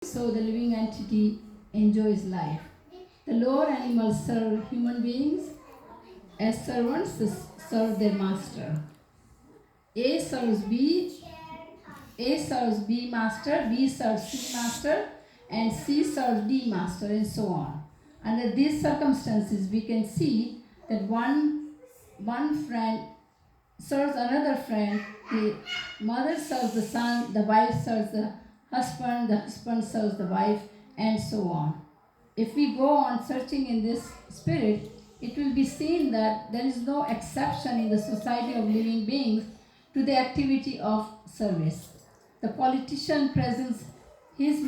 so the living entity enjoys life. The lower animals serve human beings as servants to serve their master. A serves B, A serves B master, B serves C master, and C serves D master, and so on. Under these circumstances, we can see that one friend serves another friend, the mother serves the son, the wife serves the husband serves the wife, and so on. If we go on searching in this spirit, it will be seen that there is no exception in the society of living beings to the activity of service. The politician presents his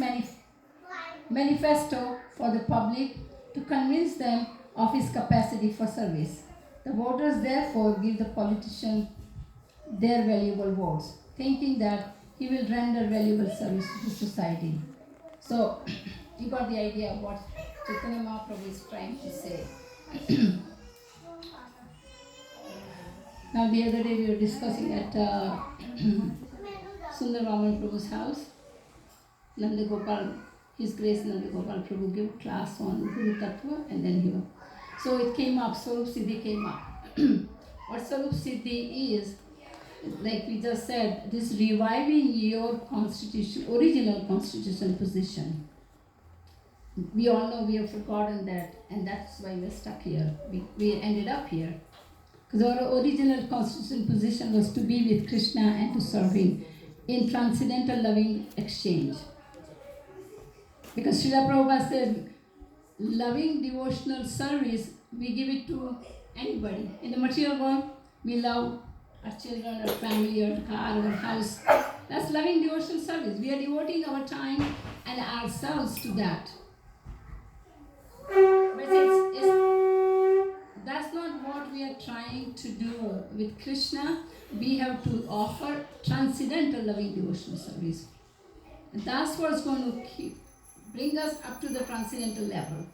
manifesto for the public to convince them of his capacity for service. The voters therefore give the politician their valuable votes, thinking that he will render valuable service to the society. So, you got the idea of what Chaitanya Mahaprabhu is trying to say. Now, the other day we were discussing at Sundar Raman Prabhu's house. Nanda Gopal, His Grace Nanda Gopal Prabhu gave class on Guru Tattva, and then he. So it came up, Swarup Siddhi came up. What Swarup Siddhi is, like we just said, this reviving your constitution, original constitution position. We all know we have forgotten that, and that's why we're stuck here. We ended up here. Because our original constitutional position was to be with Krishna and to serve him in transcendental loving exchange. Because Srila Prabhupada said, loving devotional service, we give it to anybody. In the material world, we love our children, our family, our car, our house. That's loving devotional service. We are devoting our time and ourselves to that. But that's not what we are trying to do with Krishna. We have to offer transcendental loving devotional service. And that's what's going to bring us up to the transcendental level.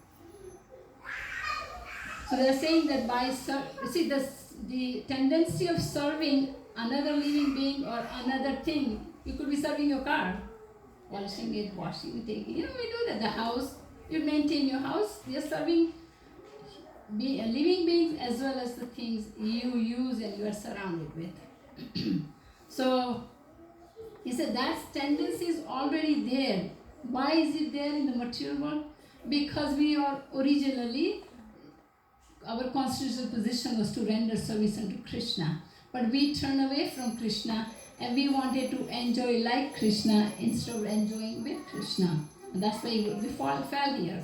So they're saying that by the tendency of serving another living being or another thing, you could be serving your car, polishing it, washing it, taking. We do that. The house, you maintain your house. You're serving living beings as well as the things you use and you are surrounded with. So he said that tendency is already there. Why is it there in the material world? Because we are originally, our constitutional position was to render service unto Krishna. But we turned away from Krishna and we wanted to enjoy like Krishna instead of enjoying with Krishna. And that's why we fell here.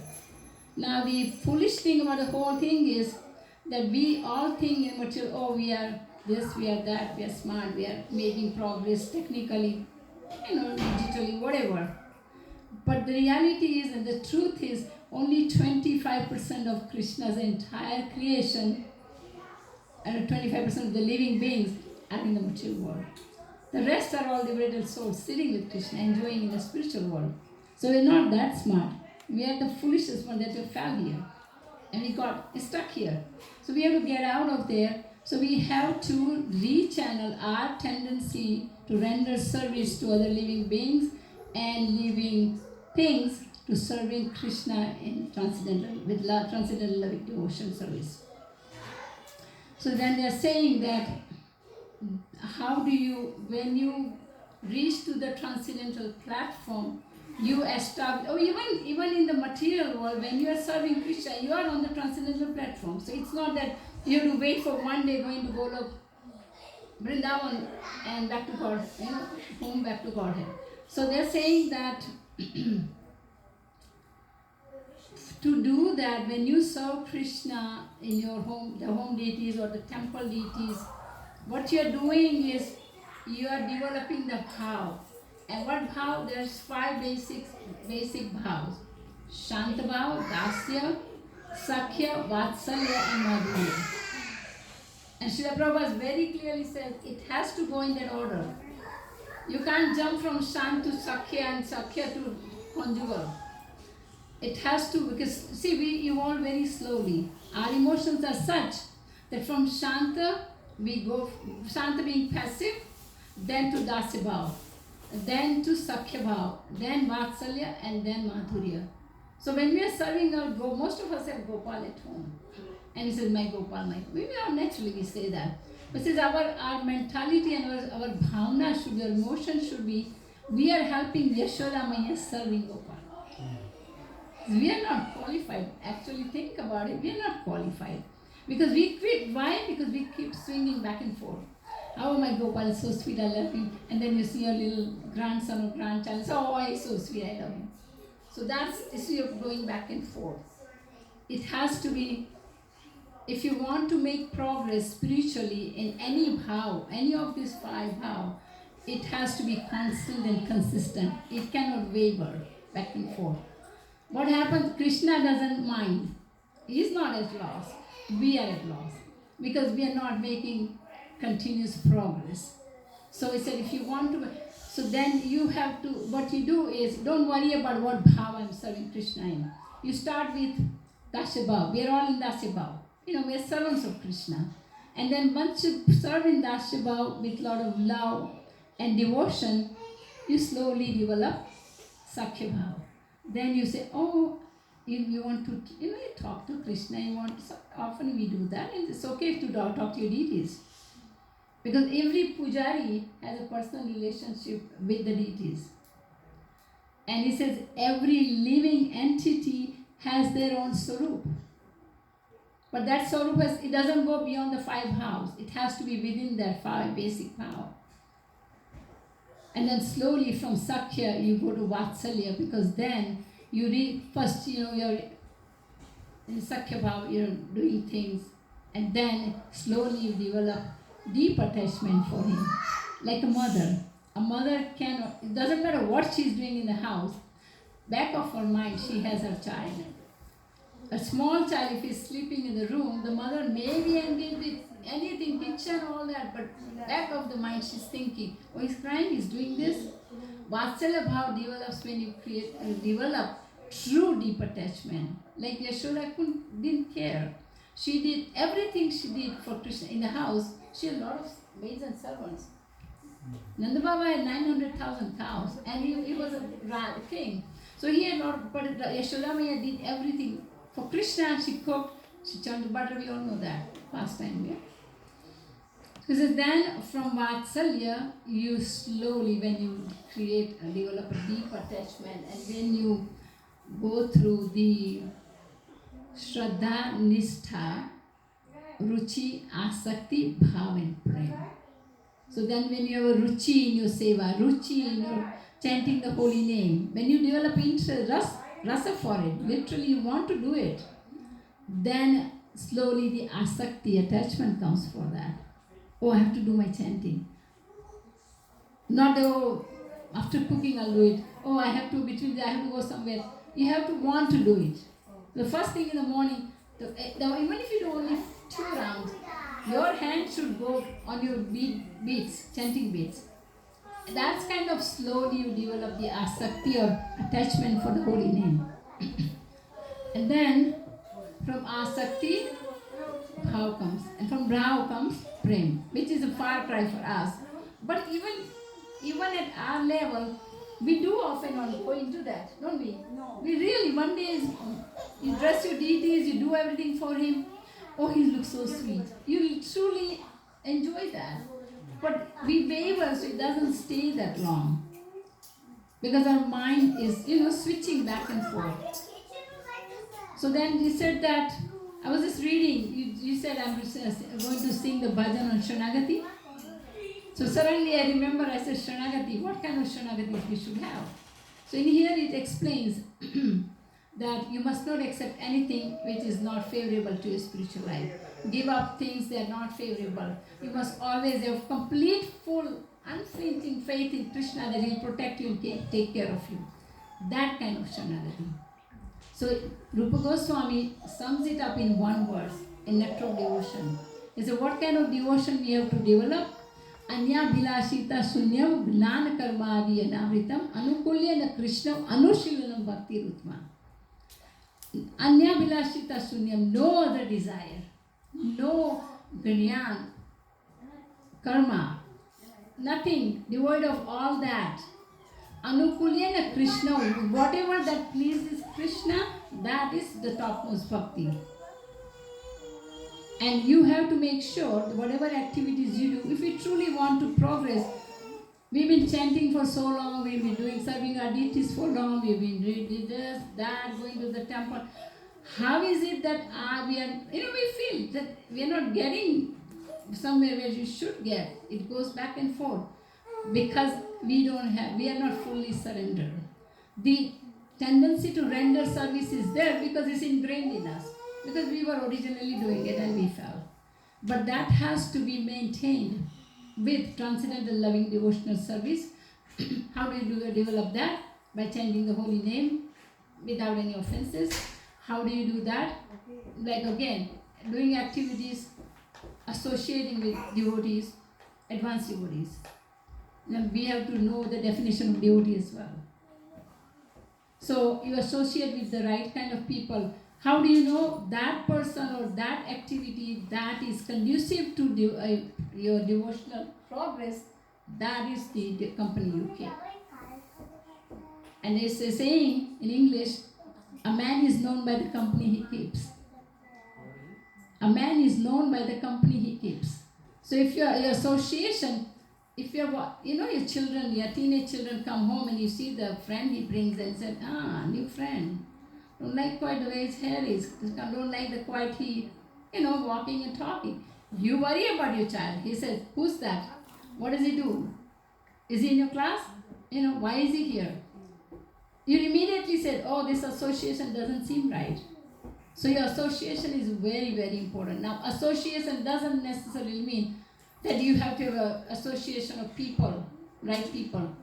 Now the foolish thing about the whole thing is that we all think in material, we are this, we are that, we are smart, we are making progress technically, digitally, whatever. But the reality is, and the truth is, only 25% of Krishna's entire creation and 25% of the living beings are in the material world. The rest are all liberated souls sitting with Krishna, enjoying in the spiritual world. So we're not that smart. We are the foolishest one that we fell here. And we got stuck here. So we have to get out of there. So we have to rechannel our tendency to render service to other living beings and living things to serving Krishna in transcendental loving devotion service. So then they're saying that when you reach to the transcendental platform, you establish, even in the material world, when you are serving Krishna, you are on the transcendental platform. So it's not that you have to wait for one day going to Golok, Vrindavan, and back to God, home back to Godhead. So they're saying that to do that, when you serve Krishna in your home, the home deities or the temple deities, what you are doing is you are developing the bhav. And what bhav? There's 5 basic bhavs. Shanta bhav, dasya, sakhya, vatsalya, and madhurya. And Srila Prabhupada very clearly says it has to go in that order. You can't jump from Shant to Sakhya and Sakhya to conjugal. It has to, because we evolve very slowly. Our emotions are such that from Shanta, we go, Shanta being passive, then to Dasya Bhav. then to Sakhya Bhav, then Vatsalya, and then Madhurya. So when we are serving our most of us have Gopal at home. And he says, my Gopal, my Gopal. We are naturally we say that. But says our mentality and our bhavna should be, our emotion should be, we are helping Yashoda Maya serving Gopal. We are not qualified. Actually think about it, we are not qualified. Because we quit. Why? Because we keep swinging back and forth. Oh my Gopal is so sweet, I love him. And then you see your little grandson or grandchild, oh, he's so sweet, I love him. So that's the issue of going back and forth. It has to be, if you want to make progress spiritually in any bhav, any of these 5 bhav, it has to be constant and consistent. It cannot waver back and forth. What happens? Krishna doesn't mind. He is not at loss. We are at loss because we are not making continuous progress. So he said, if you want to, so then you have to, what you do is, don't worry about what bhav I'm serving Krishna in. You start with Dasya Bhav. We are all in Dasya Bhav. We are servants of Krishna. And then once you serve in Dasya Bhav with a lot of love and devotion, you slowly develop Sakhya Bhav. Then you say, oh, you want to, you talk to Krishna, so often we do that, and it's okay to talk to your deities. Because every pujari has a personal relationship with the deities. And he says, every living entity has their own swarup. But that swarup, it doesn't go beyond the 5 bhavs. It has to be within that 5 basic bhav. And then slowly from Sakhya, you go to Vatsalya, because then you first, you're in Sakhya Bhav, you're doing things, and then slowly you develop deep attachment for him. Like a mother. A mother cannot, it doesn't matter what she's doing in the house, back of her mind, she has her child. A small child, if he's sleeping in the room, the mother may be engaged with anything, kitchen, all that, but back of the mind, she's thinking, oh, he's crying, he's doing this. Vatsalya Bhav develops when you develop true deep attachment. Like Yashoda didn't care. She did everything she did for Krishna. In the house, she had a lot of maids and servants. Nanda Baba had 900,000 cows, and he was a king. So he had not, but Yashoda Maya did everything. For Krishna, she cooked, she churned the butter, we all know that last time, yeah? Because then from Vatsalya, you slowly, when you develop a deep attachment, and when you go through the Shraddha, Nishtha, Ruchi, Asakti, Bhav and Prem. So then when you have a Ruchi in your Seva, Ruchi in your chanting the holy name, when you develop interest, rasa for it, literally you want to do it, then slowly the Asakti, attachment comes for that. Oh, I have to do my chanting. Not, oh, after cooking I'll do it. Oh, I have to go somewhere. You have to want to do it. The first thing in the morning, even if you do only 2 rounds, your hand should go on your beats, chanting beats. That's kind of slowly you develop the asakti or attachment for the holy name. And then from asakti, bhav comes. And from bhav comes prem, which is a far cry for us. But even at our level, we do often go into that, don't we? No. We really, one day, you dress your deities, you do everything for him. Oh, he looks so sweet. You truly enjoy that. But we waver, so it doesn't stay that long. Because our mind is, switching back and forth. So then he said that, I was just reading, you said I'm going to sing the bhajan on Shanagati. So suddenly I remember, I said, Shanagati, what kind of Shanagati we should have? So in here it explains that you must not accept anything which is not favorable to your spiritual life. Give up things that are not favorable. You must always have complete, full, unflinching faith in Krishna that He will protect you and take care of you. That kind of Shanagati. So Rupa Goswami sums it up in one verse, in Nectar of Devotion. He said, what kind of devotion we have to develop? Anya Bhilashita Sunyam Gnana Karmadi Anavritam Anukulyana Krishna Anushilanam Bhakti Rutma. Anya Bhilashita Sunyam, no other desire, no Ganyan, karma, nothing, devoid of all that. Anukulyena Krishna, whatever that pleases Krishna, that is the topmost bhakti. And you have to make sure that whatever activities you do, if you truly want to progress, we've been chanting for so long, we've been doing serving our deities for long, we've been reading this, that, going to the temple. How is it that we are, we feel that we are not getting somewhere where you should get? It goes back and forth because we are not fully surrendered. The tendency to render service is there because it's ingrained in us, because we were originally doing it and we fell. But that has to be maintained with transcendental loving devotional service. How do you develop that? By chanting the holy name without any offenses. How do you do that? Like again, doing activities associating with devotees, advanced devotees. Then we have to know the definition of devotee as well. So you associate with the right kind of people. How do you know that person or that activity that is conducive to your devotional progress? That is the company you keep. And it's a saying in English, a man is known by the company he keeps. A man is known by the company he keeps. So if your association, if your children, your teenage children come home and you see the friend he brings and said, new friend. Don't like quite the way his hair is. Don't like the quiet he, walking and talking. You worry about your child. He says, who's that? What does he do? Is he in your class? Why is he here? You immediately said, oh, this association doesn't seem right. So your association is very, very important. Now, association doesn't necessarily mean that you have to have an association of people, right people.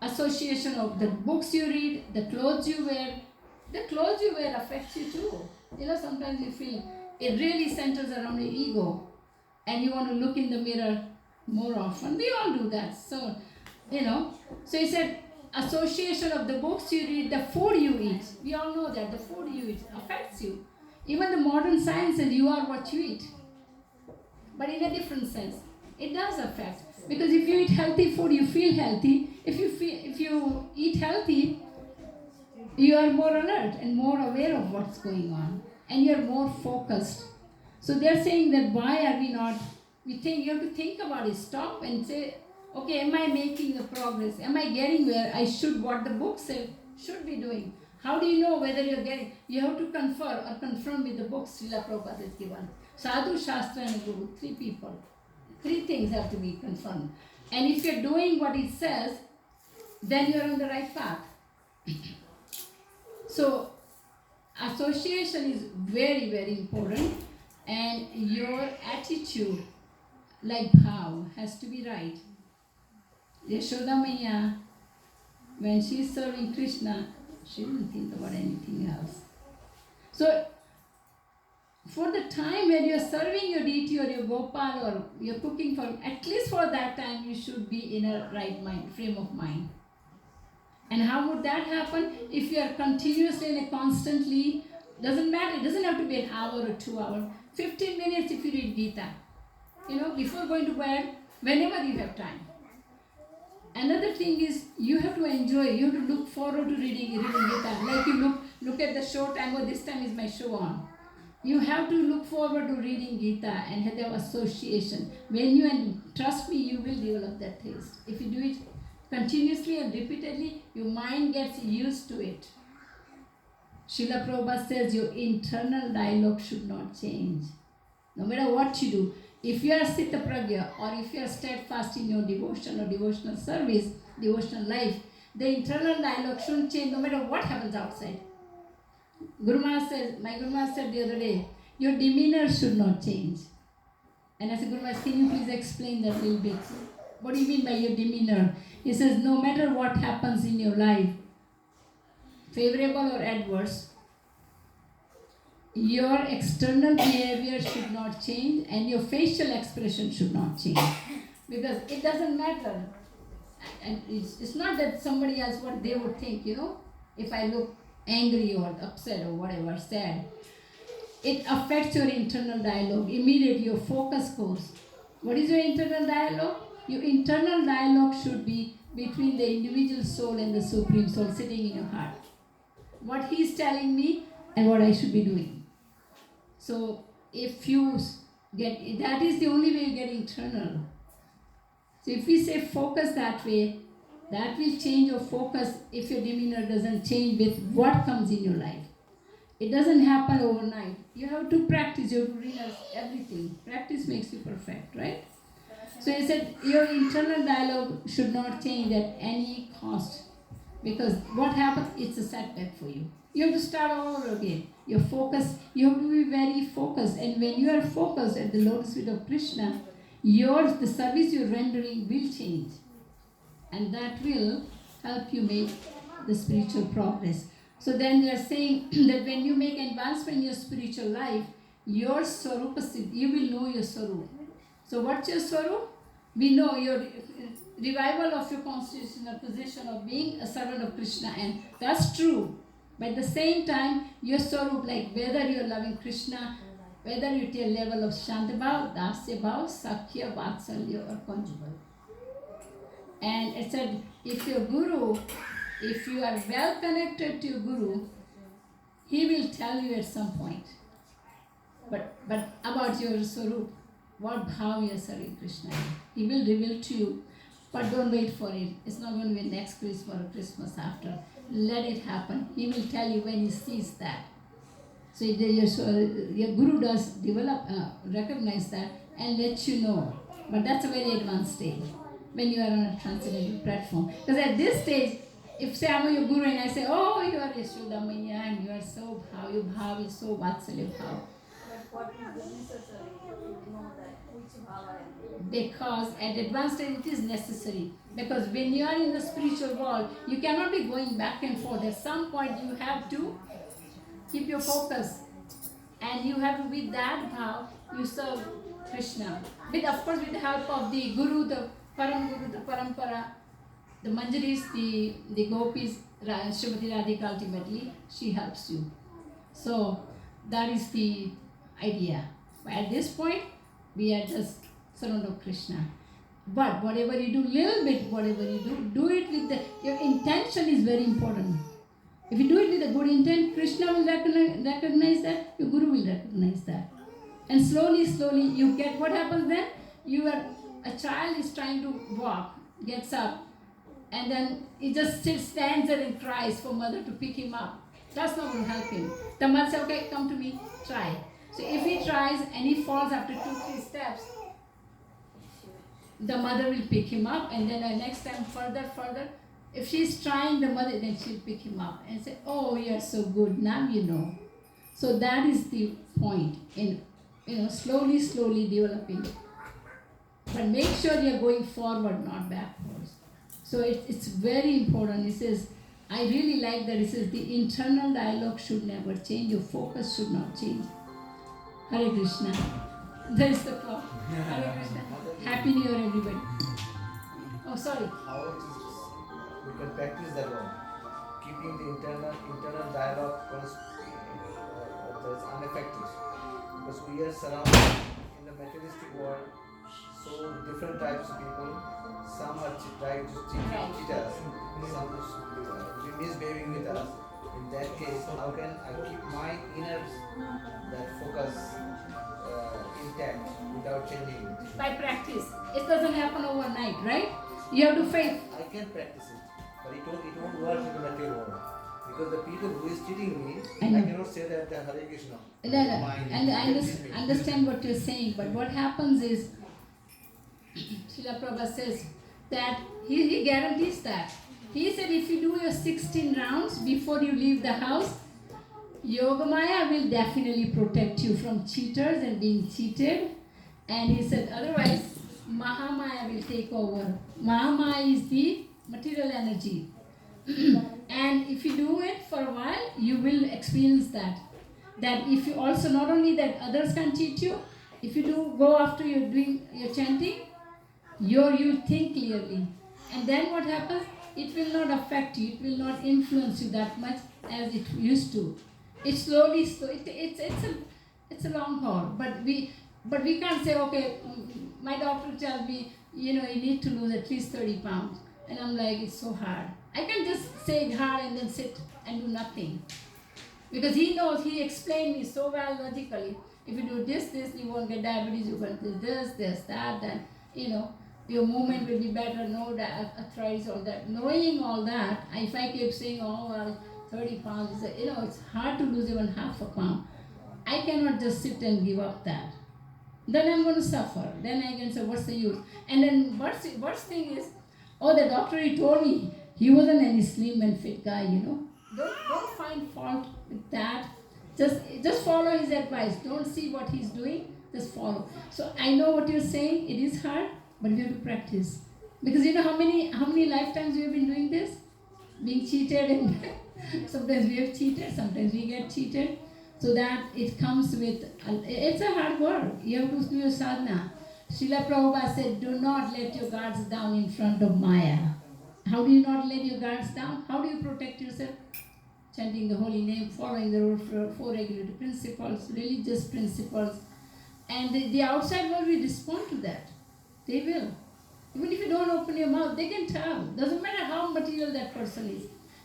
Association of the books you read, the clothes you wear. The clothes you wear affects you too. Sometimes you feel it really centers around your ego and you want to look in the mirror more often. We all do that. So, so he said, association of the books you read, the food you eat. We all know that the food you eat affects you. Even the modern science says you are what you eat. But in a different sense, it does affect. Because if you eat healthy food, you feel healthy. If you eat healthy, you are more alert and more aware of what's going on. And you are more focused. So they're saying that why are we not, you have to think about it, stop and say, okay, am I making the progress? Am I getting where I should, what the book said, should be doing? How do you know whether you're getting, you have to confer or confirm with the books Srila Prabhupada has given. Sadhu, Shastra and Guru, 3 people. 3 things have to be confirmed. And if you're doing what it says, then you're on the right path. So, association is very, very important, and your attitude, like bhav, has to be right. Yashoda Maya, when she's serving Krishna, she didn't think about anything else. So, for the time when you're serving your deity or your Gopal or you're cooking for, at least for that time, you should be in a right frame of mind. And how would that happen? If you are continuously and constantly, doesn't matter, it doesn't have to be an hour or 2 hours, 15 minutes if you read Gita. Before going to bed, whenever you have time. Another thing is, you have to enjoy, you have to look forward to reading Gita. Like you look at the show time, this time is my show on. You have to look forward to reading Gita and have association. And trust me, you will develop that taste. If you do it continuously and repeatedly, your mind gets used to it. Srila Prabhupada says your internal dialogue should not change. No matter what you do, if you are Sita Pragya or if you are steadfast in your devotion or devotional service, devotional life, the internal dialogue shouldn't change no matter what happens outside. My Guru Maharaj said the other day, your demeanor should not change. And I said, Guru Maharaj, can you please explain that a little bit? What do you mean by your demeanor? He says, no matter what happens in your life, favorable or adverse, your external behavior should not change and your facial expression should not change. Because it doesn't matter. And it's not that somebody else, what they would think, if I look angry or upset or whatever, sad. It affects your internal dialogue. Immediately your focus goes. What is your internal dialogue? Your internal dialogue should be between the individual soul and the Supreme Soul sitting in your heart. What he is telling me and what I should be doing. So if you get, that is the only way you get internal. So if we say focus that way, that will change your focus if your demeanor doesn't change with what comes in your life. It doesn't happen overnight. You have to practice, you have to realize everything. Practice makes you perfect, right? So he said your internal dialogue should not change at any cost. Because what happens, it's a setback for you. You have to start all over again. Your focus, you have to be very focused. And when you are focused at the lotus feet of Krishna, the service you're rendering will change. And that will help you make the spiritual progress. So then they are saying that when you make advancement in your spiritual life, your Swarupa Siddhi, you will know your Swarup. So what's your Swarup? We know your revival of your constitutional position of being a servant of Krishna, and that's true. But at the same time, your Swarup, like whether you're loving Krishna, whether you're at a level of Shantibhav, Dasyabhav, Sakhya, Vatsalya or conjugal. And it said, if your Guru, if you are well connected to your Guru, he will tell you at some point. But about your Swarup, what bhav you are serving Krishna. He will reveal to you. But don't wait for it. It's not going to be next Christmas or Christmas after. Let it happen. He will tell you when he sees that. So your Guru does develop, recognize that and let you know. But that's a very advanced stage when you are on a transcendental platform. Because at this stage, if say I'm your Guru and I say, oh, you are Yashoda Maya and you are so bhav, your bhav is so vatsalya bhav. But what is necessary to know that which bhav I am? Because at advanced stage it is necessary. Because when you are in the spiritual world, you cannot be going back and forth. At some point you have to keep your focus. And you have to, with that bhav, you serve Krishna. With, of course, with the help of the Guru, the Param Guru, the Parampara, the Manjaris, the Gopis, Srimati Radhika, ultimately, she helps you. So, that is the idea. But at this point, we are just servant of Krishna. But whatever you do, little bit, whatever you do it with your intention is very important. If you do it with a good intent, Krishna will recognize that, your Guru will recognize that. And slowly, you get, what happens then? A child is trying to walk, gets up, and then he just stands there and cries for mother to pick him up. That's not going to help him. The mother says, okay, come to me, try. So if he tries and he falls after 2-3 steps, the mother will pick him up, and then the next time further. If she's trying, the mother, then she'll pick him up and say, oh, you're so good, now you know. So that is the point in, slowly developing. But make sure you're going forward, not backwards. So it's very important. He says, I really like that. He says the internal dialogue should never change. Your focus should not change. Hare Krishna. There is the clock. Hare Krishna. Happy New Year, everybody. Oh, sorry. How we can practice that one. Keeping the internal dialogue that's unaffected. Because we are surrounded in the materialistic world, so different types of people. Some are trying to cheat us, some be misbehaving with us. In that case, how can I keep my inner that focus intact without changing it? By practice. It doesn't happen overnight, right? You have to faith. I can practice it, but it won't work in the material world. Because the people who is cheating me, I cannot say that Hare Krishna. And I understand what you're saying, but what happens is, Srila Prabhupada says that he guarantees that. He said if you do your 16 rounds before you leave the house, Yogamaya will definitely protect you from cheaters and being cheated. And he said otherwise, Mahamaya will take over. Mahamaya is the material energy. And if you do it for a while, you will experience that. That if you also, not only that others can cheat you, if you go after you're doing your chanting, you think clearly. And then what happens? It will not affect you, it will not influence you that much as it used to. It's slowly, it's a long haul. But we can't say, okay, my doctor tells me, you need to lose at least 30 pounds. And I'm like, it's so hard. I can just say hard and then sit and do nothing. Because he knows, he explained me so well logically. If you do this, you won't get diabetes, you won't do this, that, then, your movement will be better, no arthritis, all that. Knowing all that, if I keep saying, 30 pounds, it's hard to lose even half a pound. I cannot just sit and give up that. Then I'm going to suffer. Then I can say, what's the use? And then worst thing is, the doctor, he told me, he wasn't any slim and fit guy, Don't find fault with that. Just follow his advice. Don't see what he's doing. Just follow. So I know what you're saying. It is hard, but we have to practice. Because you know how many lifetimes we have been doing this? Being cheated, and sometimes we have cheated, sometimes we get cheated. So that it comes with, it's a hard work. You have to do your sadhana. Srila Prabhupada said, do not let your guards down in front of Maya. How do you not let your guards down? How do you protect yourself? Chanting the holy name, following the four regulative principles, religious principles. And the outside world will respond to that. They will. Even if you don't open your mouth, they can tell. Doesn't matter how material that person is.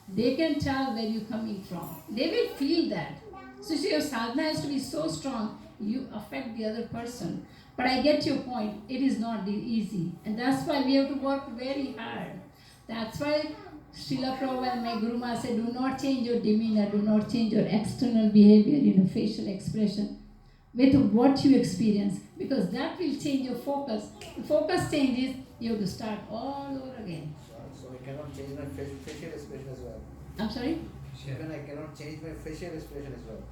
They can tell where you're coming from. They will feel that. So your sadhana has to be so strong, you affect the other person. But I get your point. It is not easy. And that's why we have to work very hard. That's why Srila Prabhupada and my Guru Maharaj said, do not change your demeanor, do not change your external behavior, facial expression with what you experience, because that will change your focus. The focus changes, you have to start all over again. So I cannot change my facial expression as well. I'm sorry? Even I cannot change my facial expression as well.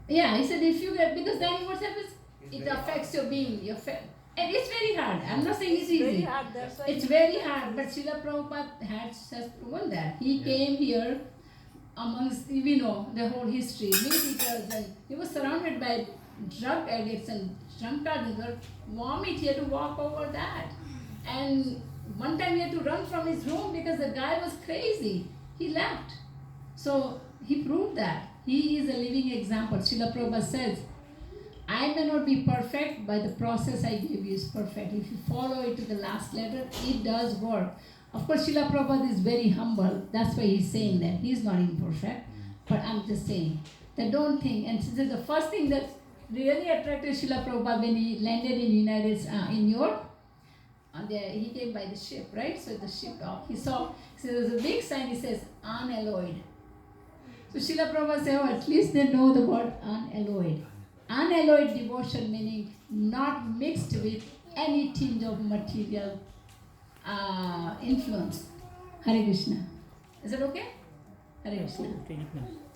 Yeah, I said if you get, because then what happens? It affects your being, and it's very hard. I'm not saying it's easy. Very hard, that's why It's very hard, but Srila Prabhupada has proven that. He came here amongst, the whole history, military, and he was surrounded by drug addicts and drunkards who vomit. He had to walk over that. And one time he had to run from his room because the guy was crazy. He left. So he proved that. He is a living example. Srila Prabhupada says, I may not be perfect, but the process I give you is perfect. If you follow it to the last letter, it does work. Of course, Srila Prabhupada is very humble. That's why he's saying that. He's not imperfect. But I'm just saying that don't think. And this is the first thing that really attracted Srila Prabhupada when he landed in United States, in Europe. He came by the ship, right? So the ship dock. So there's a big sign, it says, unalloyed. So Srila Prabhupada said, at least they know the word unalloyed. Unalloyed devotion meaning not mixed with any tinge of material influence. Hare Krishna. Is it okay? Hare Krishna.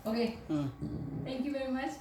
Okay. Thank you very much.